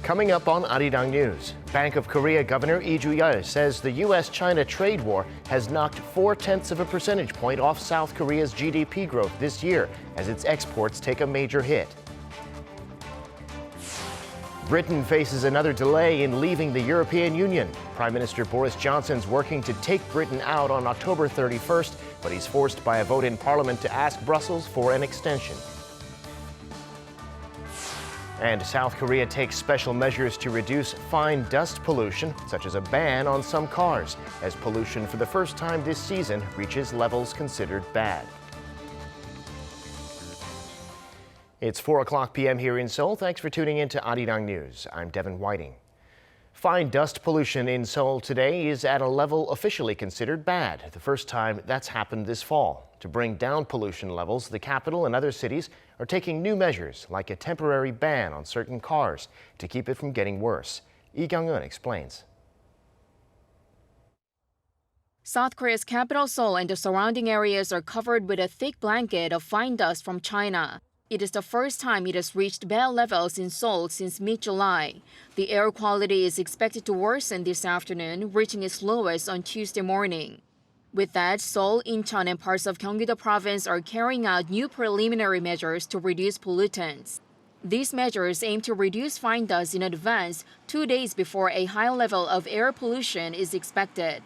Coming up on Arirang News, Bank of Korea Governor Lee Ju-yeol says the U.S.-China trade war has knocked 0.4 of a percentage point off South Korea's GDP growth this year as its exports take a major hit. Britain faces another delay in leaving the European Union. Prime Minister Boris Johnson's working to take Britain out on October 31st, but he's forced by a vote in Parliament to ask Brussels for an extension. And South Korea takes special measures to reduce fine dust pollution, such as a ban on some cars, as pollution for the first time this season reaches levels considered bad. It's 4:00 p.m. here in Seoul. Thanks for tuning in to Arirang News. I'm Devin Whiting. Fine dust pollution in Seoul today is at a level officially considered bad, the first time that's happened this fall. To bring down pollution levels, the capital and other cities are taking new measures, like a temporary ban on certain cars, to keep it from getting worse. Lee Kyung-eun explains. South Korea's capital Seoul and the surrounding areas are covered with a thick blanket of fine dust from China. It is the first time it has reached bad levels in Seoul since mid-July. The air quality is expected to worsen this afternoon, reaching its lowest on Tuesday morning. With that, Seoul, Incheon, and parts of Gyeonggi-do province are carrying out new preliminary measures to reduce pollutants. These measures aim to reduce fine dust in advance, 2 days before a high level of air pollution is expected.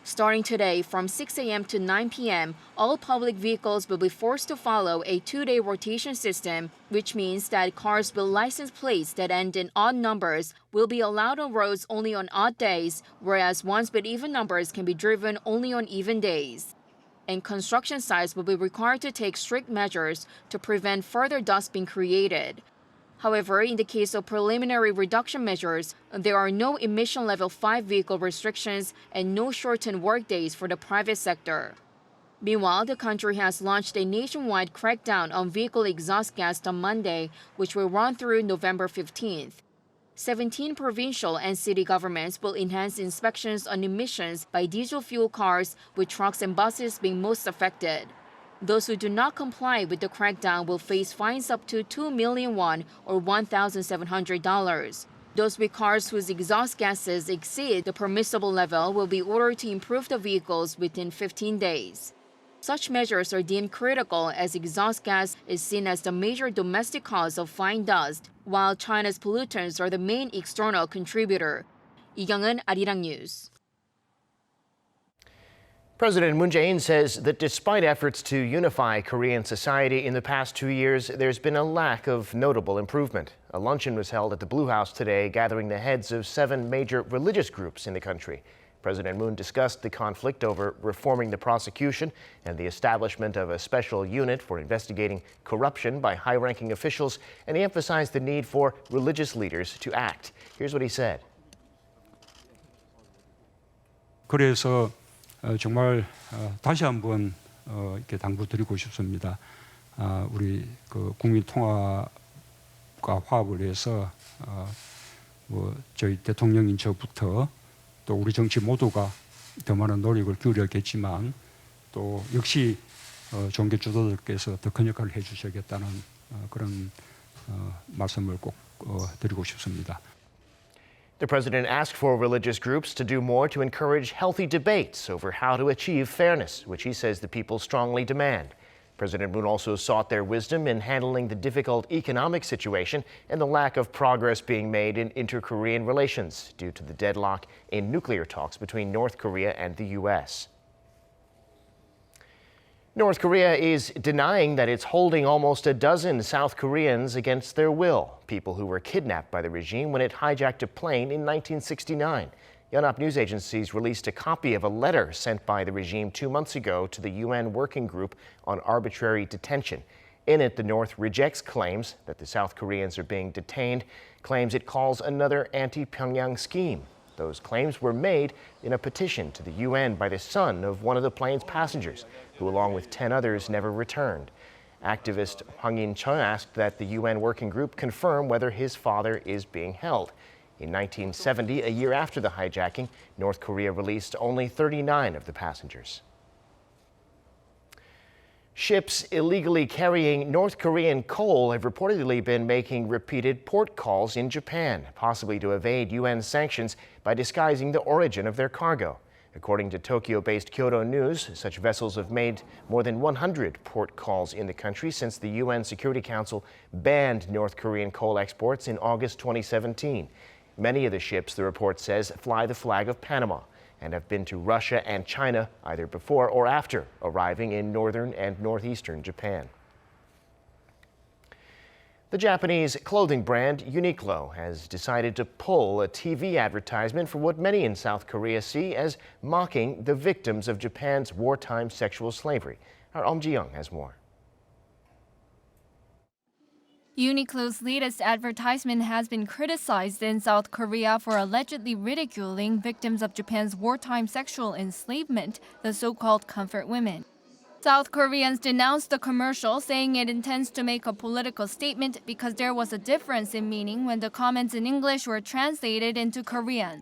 Starting today, from 6 a.m. to 9 p.m., all public vehicles will be forced to follow a 2-day rotation system, which means that cars with license plates that end in odd numbers will be allowed on roads only on odd days, whereas ones with even numbers can be driven only on even days. And construction sites will be required to take strict measures to prevent further dust being created. However, in the case of preliminary reduction measures, there are no emission level 5 vehicle restrictions and no shortened workdays for the private sector. Meanwhile, the country has launched a nationwide crackdown on vehicle exhaust gas on Monday, which will run through November 15th. 17 provincial and city governments will enhance inspections on emissions by diesel fuel cars, with trucks and buses being most affected. Those who do not comply with the crackdown will face fines up to 2 million won or $1,700. Those with cars whose exhaust gases exceed the permissible level will be ordered to improve the vehicles within 15 days. Such measures are deemed critical as exhaust gas is seen as the major domestic cause of fine dust, while China's pollutants are the main external contributor. Lee Kyung-eun, Arirang News. President Moon Jae-in says that despite efforts to unify Korean society in the past 2 years, there's been a lack of notable improvement. A luncheon was held at the Blue House today, gathering the heads of 7 major religious groups in the country. President Moon discussed the conflict over reforming the prosecution and the establishment of a special unit for investigating corruption by high-ranking officials, and he emphasized the need for religious leaders to act. Here's what he said. 그래서 정말 다시 한번 이렇게 당부드리고 싶습니다. 우리 그 국민 통합과 화합을 위해서 저희 대통령인 저부터 또 우리 정치 모두가 더 많은 노력을 기울였겠지만 또 역시 종교 주도들께서 더 큰 역할을 해주셔야겠다는 그런 말씀을 꼭 드리고 싶습니다. The president asked for religious groups to do more to encourage healthy debates over how to achieve fairness, which he says the people strongly demand. President Moon also sought their wisdom in handling the difficult economic situation and the lack of progress being made in inter-Korean relations due to the deadlock in nuclear talks between North Korea and the U.S. North Korea is denying that it's holding almost a dozen South Koreans against their will, people who were kidnapped by the regime when it hijacked a plane in 1969. Yonhap news agencies released a copy of a letter sent by the regime 2 months ago to the UN Working Group on Arbitrary Detention. In it, the North rejects claims that the South Koreans are being detained, claims it calls another anti-Pyongyang scheme. Those claims were made in a petition to the UN by the son of one of the plane's passengers, who along with 10 others never returned. Activist Hwang In-cheol asked that the UN Working Group confirm whether his father is being held. In 1970, a year after the hijacking, North Korea released only 39 of the passengers. Ships illegally carrying North Korean coal have reportedly been making repeated port calls in Japan, possibly to evade UN sanctions by disguising the origin of their cargo. According to Tokyo-based Kyodo News, such vessels have made more than 100 port calls in the country since the UN Security Council banned North Korean coal exports in August 2017. Many of the ships, the report says, fly the flag of Panama and have been to Russia and China either before or after arriving in northern and northeastern Japan. The Japanese clothing brand Uniqlo has decided to pull a TV advertisement for what many in South Korea see as mocking the victims of Japan's wartime sexual slavery. Our Ji-young has more. Uniqlo's latest advertisement has been criticized in South Korea for allegedly ridiculing victims of Japan's wartime sexual enslavement, the so-called comfort women. South Koreans denounced the commercial, saying it intends to make a political statement because there was a difference in meaning when the comments in English were translated into Korean.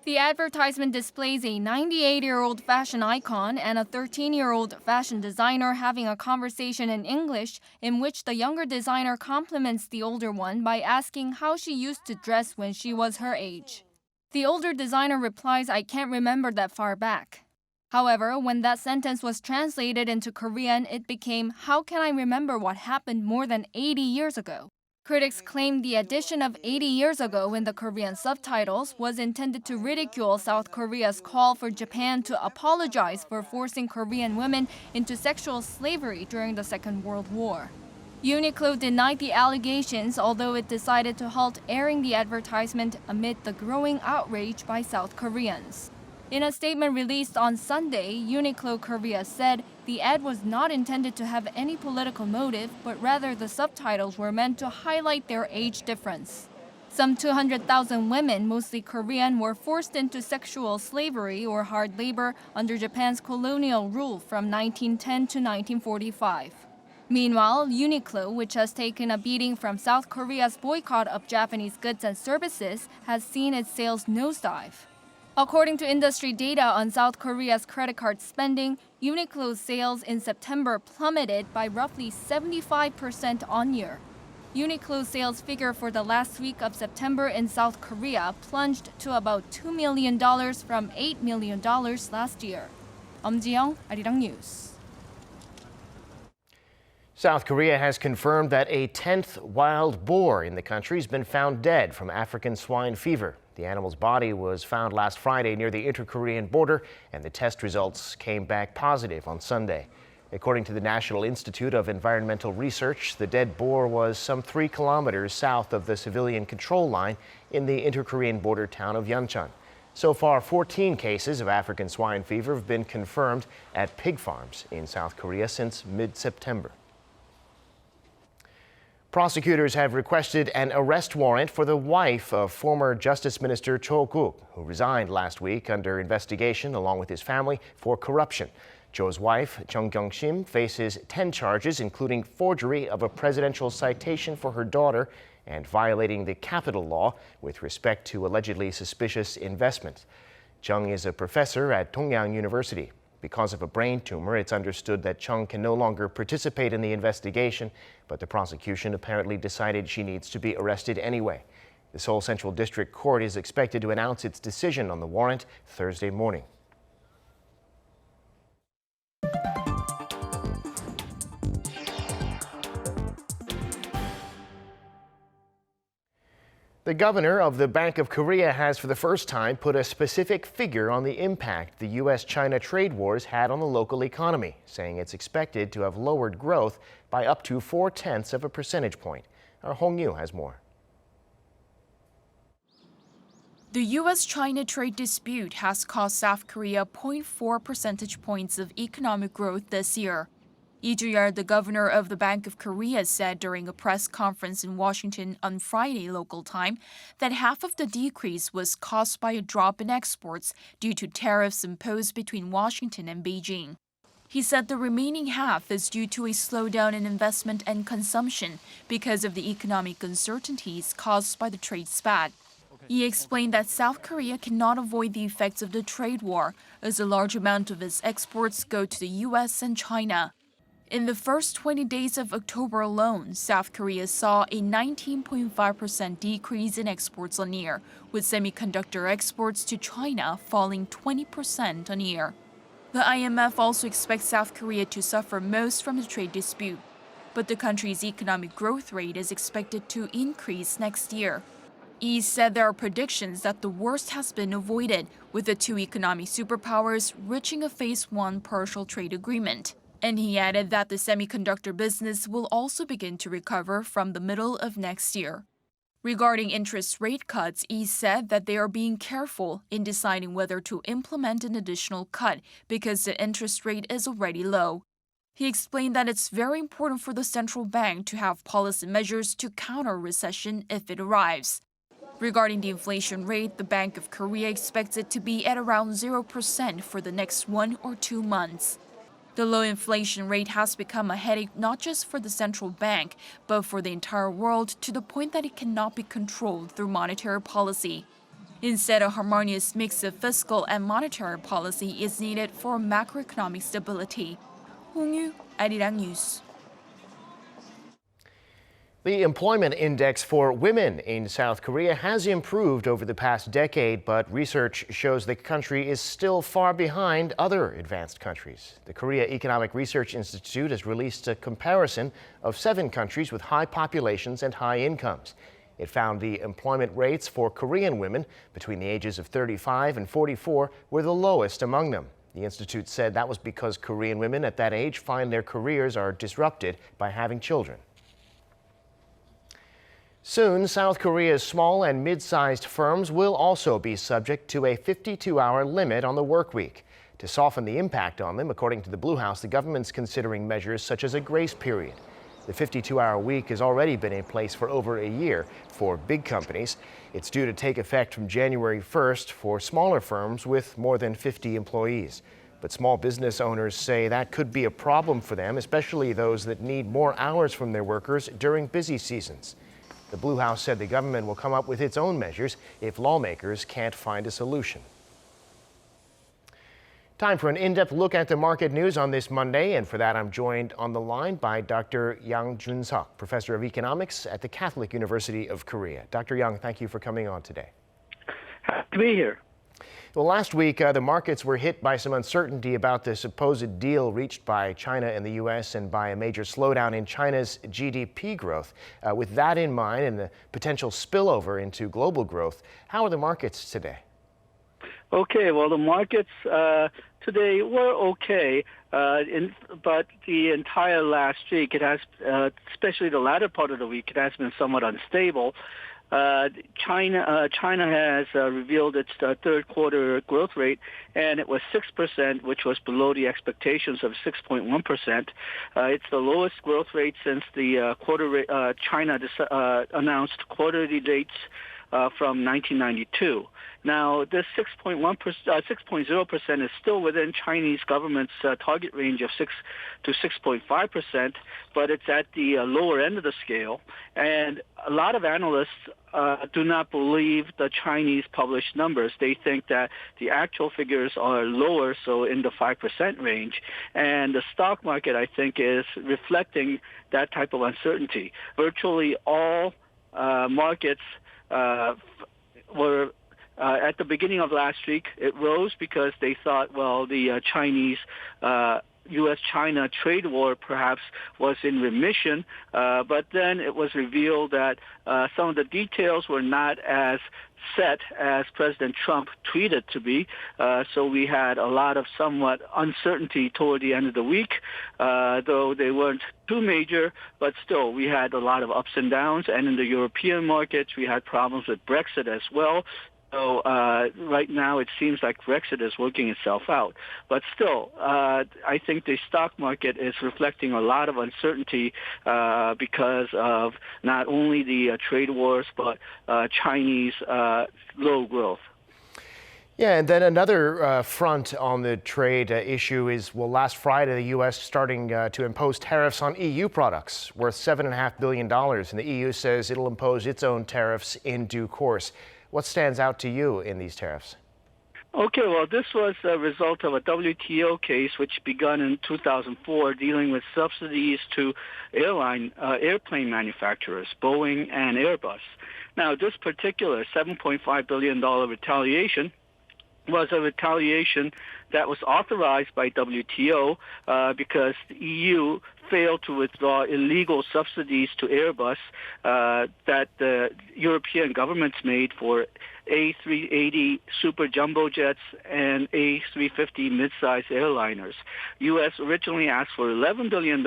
The advertisement displays a 98-year-old fashion icon and a 13-year-old fashion designer having a conversation in English in which the younger designer compliments the older one by asking how she used to dress when she was her age. The older designer replies, "I can't remember that far back." However, when that sentence was translated into Korean, it became, "How can I remember what happened more than 80 years ago?" Critics claim the addition of 80 years ago in the Korean subtitles was intended to ridicule South Korea's call for Japan to apologize for forcing Korean women into sexual slavery during the Second World War. Uniqlo denied the allegations, although it decided to halt airing the advertisement amid the growing outrage by South Koreans. In a statement released on Sunday, Uniqlo Korea said the ad was not intended to have any political motive, but rather the subtitles were meant to highlight their age difference. Some 200,000 women, mostly Korean, were forced into sexual slavery or hard labor under Japan's colonial rule from 1910 to 1945. Meanwhile, Uniqlo, which has taken a beating from South Korea's boycott of Japanese goods and services, has seen its sales nosedive. According to industry data on South Korea's credit card spending, Uniqlo's sales in September plummeted by roughly 75% on-year. Uniqlo's sales figure for the last week of September in South Korea plunged to about $2 million from $8 million last year. Ji-young, Arirang News. South Korea has confirmed that a 10th wild boar in the country has been found dead from African swine fever. The animal's body was found last Friday near the inter-Korean border, and the test results came back positive on Sunday. According to the National Institute of Environmental Research, the dead boar was some 3 kilometers south of the civilian control line in the inter-Korean border town of Yeoncheon. So far, 14 cases of African swine fever have been confirmed at pig farms in South Korea since mid-September. Prosecutors have requested an arrest warrant for the wife of former Justice Minister Cho Guk, who resigned last week under investigation along with his family for corruption. Cho's wife, Chung Kyung-shim, faces 10 charges, including forgery of a presidential citation for her daughter and violating the capital law with respect to allegedly suspicious investments. Chung is a professor at Dongyang University. Because of a brain tumor, it's understood that Chung can no longer participate in the investigation, but the prosecution apparently decided she needs to be arrested anyway. The Seoul Central District Court is expected to announce its decision on the warrant Thursday morning. The governor of the Bank of Korea has for the first time put a specific figure on the impact the U.S.-China trade wars had on the local economy, saying it's expected to have lowered growth by up to 0.4 of a percentage point. Our Hong Yu has more. The U.S.-China trade dispute has cost South Korea 0.4 percentage points of economic growth this year. Lee Ju-yeol, the governor of the Bank of Korea, said during a press conference in Washington on Friday local time that half of the decrease was caused by a drop in exports due to tariffs imposed between Washington and Beijing. He said the remaining half is due to a slowdown in investment and consumption because of the economic uncertainties caused by the trade spat. He explained that South Korea cannot avoid the effects of the trade war, as a large amount of its exports go to the U.S. and China. In the first 20 days of October alone, South Korea saw a 19.5% decrease in exports on year, with semiconductor exports to China falling 20% on year. The IMF also expects South Korea to suffer most from the trade dispute, but the country's economic growth rate is expected to increase next year. Lee said there are predictions that the worst has been avoided, with the two economic superpowers reaching a Phase 1 partial trade agreement. And he added that the semiconductor business will also begin to recover from the middle of next year. Regarding interest rate cuts, Lee said that they are being careful in deciding whether to implement an additional cut because the interest rate is already low. He explained that it's very important for the central bank to have policy measures to counter recession if it arrives. Regarding the inflation rate, the Bank of Korea expects it to be at around 0% for the next 1 or 2 months. The low inflation rate has become a headache not just for the central bank, but for the entire world, to the point that it cannot be controlled through monetary policy. Instead, a harmonious mix of fiscal and monetary policy is needed for macroeconomic stability. 홍유, Arirang News. The employment index for women in South Korea has improved over the past decade, but research shows the country is still far behind other advanced countries. The Korea Economic Research Institute has released a comparison of 7 countries with high populations and high incomes. It found the employment rates for Korean women between the ages of 35 and 44 were the lowest among them. The institute said that was because Korean women at that age find their careers are disrupted by having children. Soon, South Korea's small and mid-sized firms will also be subject to a 52-hour limit on the work week. To soften the impact on them, according to the Blue House, the government's considering measures such as a grace period. The 52-hour week has already been in place for over a year for big companies. It's due to take effect from January 1st for smaller firms with more than 50 employees. But small business owners say that could be a problem for them, especially those that need more hours from their workers during busy seasons. The Blue House said the government will come up with its own measures if lawmakers can't find a solution. Time for an in-depth look at the market news on this Monday, and for that I'm joined on the line by Dr. Yang Jun-seok, professor of economics at the Catholic University of Korea. Dr. Yang, thank you for coming on today. Happy to be here. Well, last week, the markets were hit by some uncertainty about the supposed deal reached by China and the U.S. and by a major slowdown in China's GDP growth. With that in mind and the potential spillover into global growth, how are the markets today? Okay, well, the markets today were okay, but the entire last week, it has, especially the latter part of the week, it has been somewhat unstable. China has revealed its third quarter growth rate, and it was 6%, which was below the expectations of 6.1%. It's the lowest growth rate since the China announced quarterly dates from 1992. Now, this 6.0% is still within Chinese government's target range of 6 to 6.5%, but it's at the lower end of the scale. And a lot of analysts do not believe the Chinese published numbers. They think that the actual figures are lower, so in the 5% range. And the stock market, I think, is reflecting that type of uncertainty. Virtually all markets were at the beginning of last week, it rose because they thought, well, the Chinese U.S. China trade war perhaps was in remission, but then it was revealed that some of the details were not as set as President Trump tweeted to be. So we had a lot of somewhat uncertainty toward the end of the week, though they weren't too major, but still we had a lot of ups and downs. And in the European markets, we had problems with Brexit as well. So right now it seems like Brexit is working itself out. But still, I think the stock market is reflecting a lot of uncertainty because of not only the trade wars, but Chinese low growth. Yeah, and then another front on the trade issue is, well, last Friday, the U.S. starting to impose tariffs on EU products worth $7.5 billion. And the EU says it'll impose its own tariffs in due course. What stands out to you in these tariffs? Okay, well, this was a result of a WTO case which began in 2004 dealing with subsidies to airplane manufacturers, Boeing and Airbus. Now, this particular $7.5 billion retaliation was a retaliation that was authorized by WTO because the EU failed to withdraw illegal subsidies to Airbus that the European governments made for A380 super jumbo jets and A350 mid-sized airliners. U.S. originally asked for $11 billion,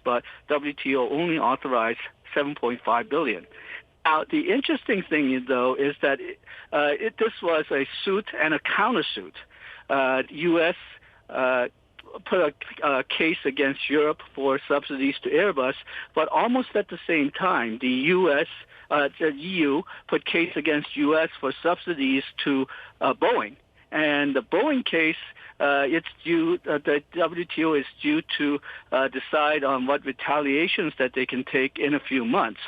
but WTO only authorized $7.5 billion. Now, the interesting thing, though, is that this was a suit and a countersuit. U.S. Put a case against Europe for subsidies to Airbus, but almost at the same time, the EU put case against U.S. for subsidies to Boeing. And the Boeing case, it's due. The WTO is due to decide on what retaliations that they can take in a few months.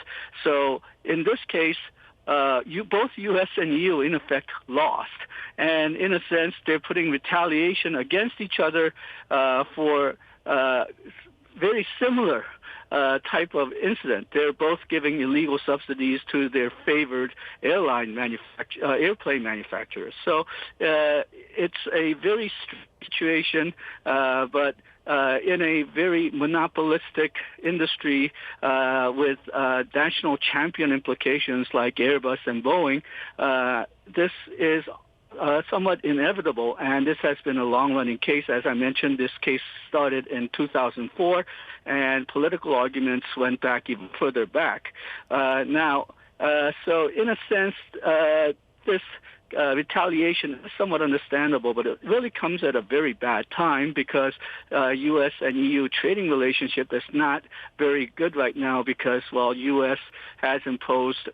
So in this case, both U.S. and EU, in effect, lost. And in a sense, they're putting retaliation against each other for very similar type of incident. They're both giving illegal subsidies to their favored airplane manufacturers. So it's a very strange situation, but in a very monopolistic industry with national champion implications like Airbus and Boeing, this is somewhat inevitable, and this has been a long-running case. As I mentioned, this case started in 2004, and political arguments went back even further back. So in a sense, this retaliation is somewhat understandable, but it really comes at a very bad time because U.S. and EU trading relationship is not very good right now because, well, U.S. has imposed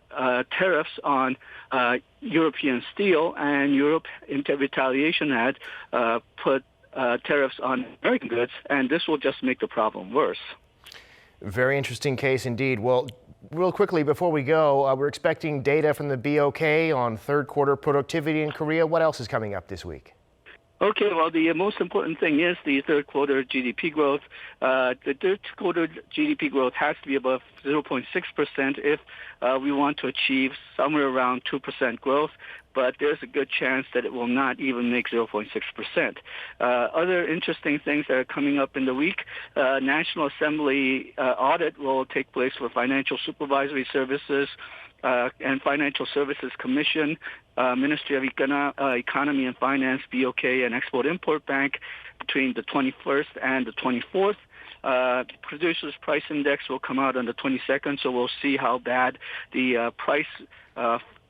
tariffs on European steel, and Europe, in retaliation, had put tariffs on American goods, and this will just make the problem worse. Very interesting case indeed. Well, real quickly before we go, we're expecting data from the BOK on third quarter productivity in Korea. What else is coming up this week? Okay, well, the most important thing is the third quarter GDP growth. The third quarter GDP growth has to be above 0.6% if we want to achieve somewhere around 2% growth, but there's a good chance that it will not even make 0.6%. Other interesting things that are coming up in the week, National Assembly audit will take place for Financial Supervisory Services and Financial Services Commission, Ministry of Economy and Finance, BOK, and Export-Import Bank between the 21st and the 24th. Producers' Price Index will come out on the 22nd, so we'll see how bad the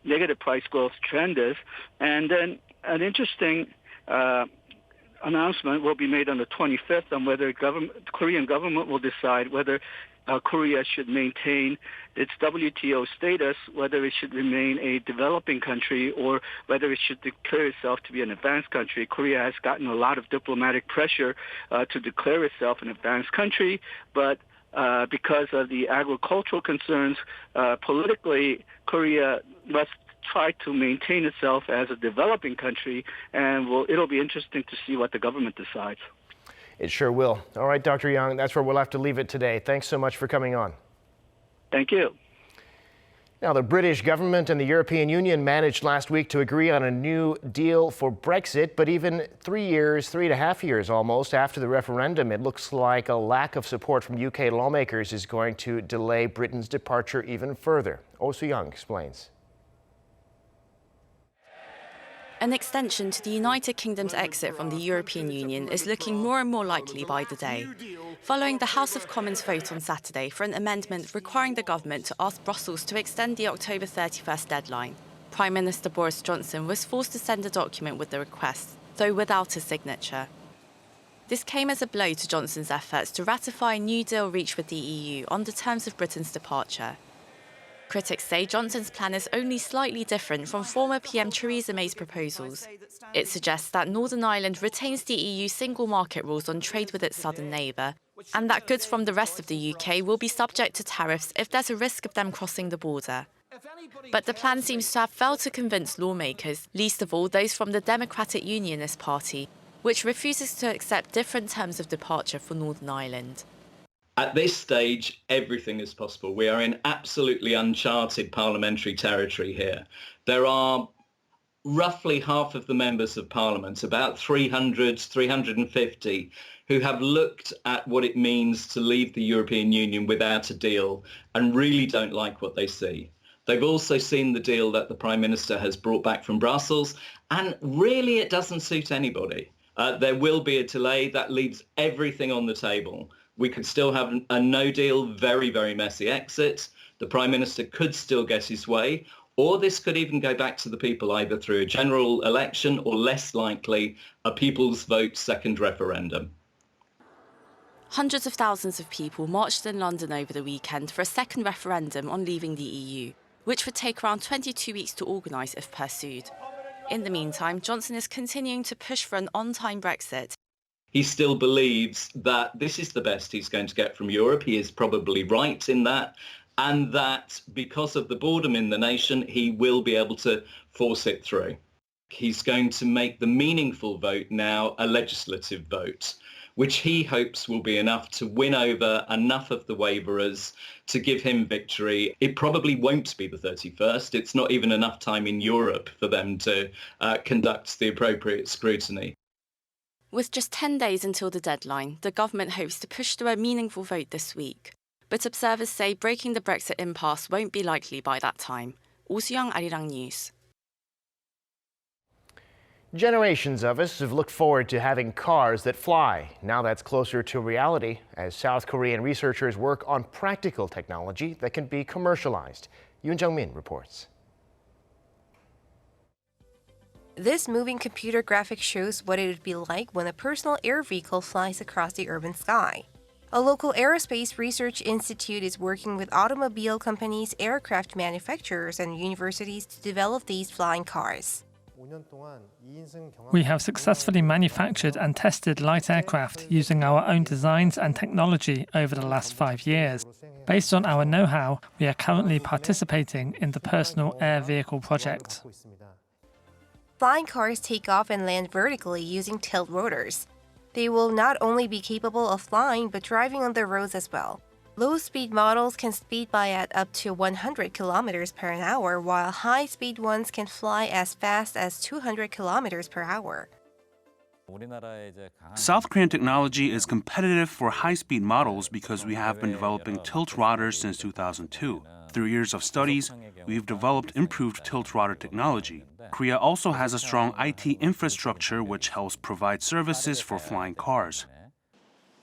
negative price growth trend is. And then an interesting announcement will be made on the 25th on whether Korean government will decide whether Korea should maintain its WTO status, whether it should remain a developing country or whether it should declare itself to be an advanced country. Korea has gotten a lot of diplomatic pressure to declare itself an advanced country, but because of the agricultural concerns, politically, Korea must try to maintain itself as a developing country, and it'll be interesting to see what the government decides. It sure will. All right, Dr. Yang, that's where we'll have to leave it today. Thanks so much for coming on. Thank you. Now, the British government and the European Union managed last week to agree on a new deal for Brexit, but even 3.5 years almost after the referendum, it looks like a lack of support from UK lawmakers is going to delay Britain's departure even further. Oh Soo-young explains. An extension to the United Kingdom's exit from the European Union is looking more and more likely by the day, following the House of Commons vote on Saturday for an amendment requiring the government to ask Brussels to extend the October 31st deadline. Prime Minister Boris Johnson was forced to send a document with the request, though without a signature. This came as a blow to Johnson's efforts to ratify a new deal reached with the EU on the terms of Britain's departure. Critics say Johnson's plan is only slightly different from former PM Theresa May's proposals. It suggests that Northern Ireland retains the EU single market rules on trade with its southern neighbour, and that goods from the rest of the UK will be subject to tariffs if there's a risk of them crossing the border. But the plan seems to have failed to convince lawmakers, least of all those from the Democratic Unionist Party, which refuses to accept different terms of departure for Northern Ireland. At this stage, everything is possible. We are in absolutely uncharted parliamentary territory here. There are roughly half of the members of Parliament, about 300, 350, who have looked at what it means to leave the European Union without a deal and really don't like what they see. They've also seen the deal that the Prime Minister has brought back from Brussels, and really it doesn't suit anybody. There will be a delay that leaves everything on the table. We could still have a no-deal, very, very messy exit. The Prime Minister could still get his way, or this could even go back to the people either through a general election or, less likely, a people's vote second referendum. Hundreds of thousands of people marched in London over the weekend for a second referendum on leaving the EU, which would take around 22 weeks to organise if pursued. In the meantime, Johnson is continuing to push for an on-time Brexit. He still believes that this is the best he's going to get from Europe. He is probably right in that, and that because of the boredom in the nation, he will be able to force it through. He's going to make the meaningful vote now a legislative vote, which he hopes will be enough to win over enough of the waverers to give him victory. It probably won't be the 31st. It's not even enough time in Europe for them to conduct the appropriate scrutiny. With just 10 days until the deadline, the government hopes to push through a meaningful vote this week. But observers say breaking the Brexit impasse won't be likely by that time. Oh Soo-young, Arirang News. Generations of us have looked forward to having cars that fly. Now that's closer to reality as South Korean researchers work on practical technology that can be commercialized. Yoon Jung-min reports. This moving computer graphic shows what it would be like when a personal air vehicle flies across the urban sky. A local aerospace research institute is working with automobile companies, aircraft manufacturers, and universities to develop these flying cars. We have successfully manufactured and tested light aircraft using our own designs and technology over the last 5 years. Based on our know-how, we are currently participating in the personal air vehicle project. Flying cars take off and land vertically using tilt rotors. They will not only be capable of flying but driving on the roads as well. Low-speed models can speed by at up to 100 kilometers per hour, while high-speed ones can fly as fast as 200 kilometers per hour. South Korean technology is competitive for high-speed models because we have been developing tilt rodders since 2002. Through years of studies, we've developed improved tilt rodder technology. Korea also has a strong IT infrastructure which helps provide services for flying cars.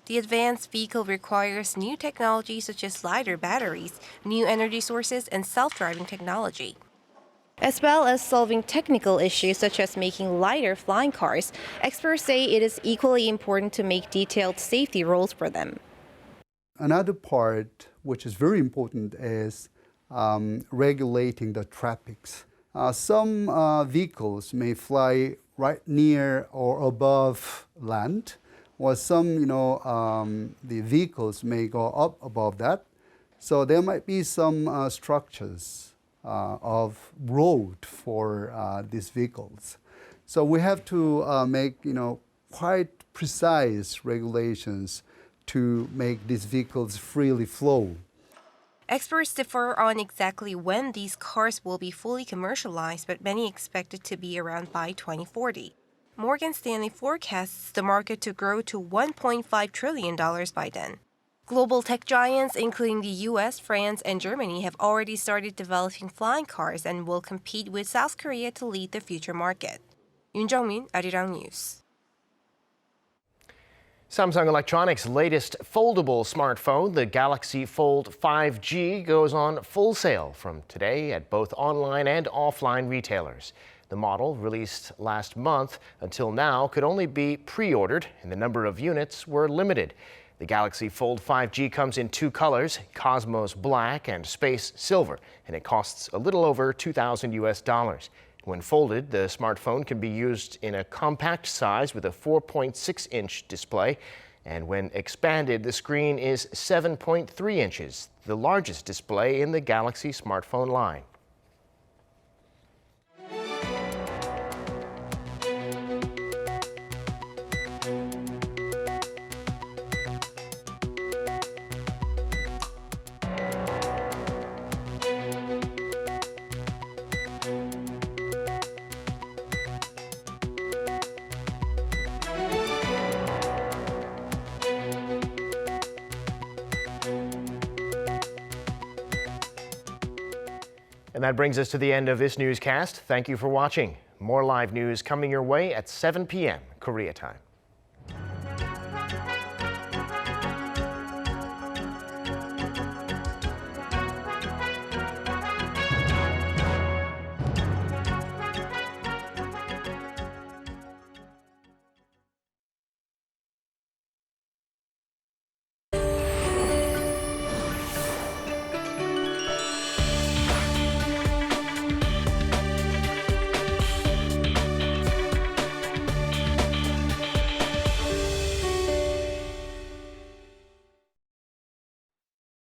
The advanced vehicle requires new technology such as lighter batteries, new energy sources, and self-driving technology. As well as solving technical issues such as making lighter flying cars, experts say it is equally important to make detailed safety rules for them. Another part which is very important is regulating the traffics. Some vehicles may fly right near or above land, or some, the vehicles may go up above that. So there might be some structures of road for these vehicles. So we have to make, quite precise regulations to make these vehicles freely flow. Experts differ on exactly when these cars will be fully commercialized, but many expect it to be around by 2040. Morgan Stanley forecasts the market to grow to $1.5 trillion by then. Global tech giants, including the U.S., France, and Germany, have already started developing flying cars and will compete with South Korea to lead the future market. Yoon Jung-min, Arirang News. Samsung Electronics' latest foldable smartphone, the Galaxy Fold 5G, goes on full sale from today at both online and offline retailers. The model, released last month, until now could only be pre-ordered, and the number of units were limited. The Galaxy Fold 5G comes in 2 colors, Cosmos Black and Space Silver, and it costs a little over $2,000 US. When folded, the smartphone can be used in a compact size with a 4.6-inch display, and when expanded, the screen is 7.3 inches, the largest display in the Galaxy smartphone line. And that brings us to the end of this newscast. Thank you for watching. More live news coming your way at 7 p.m. Korea time.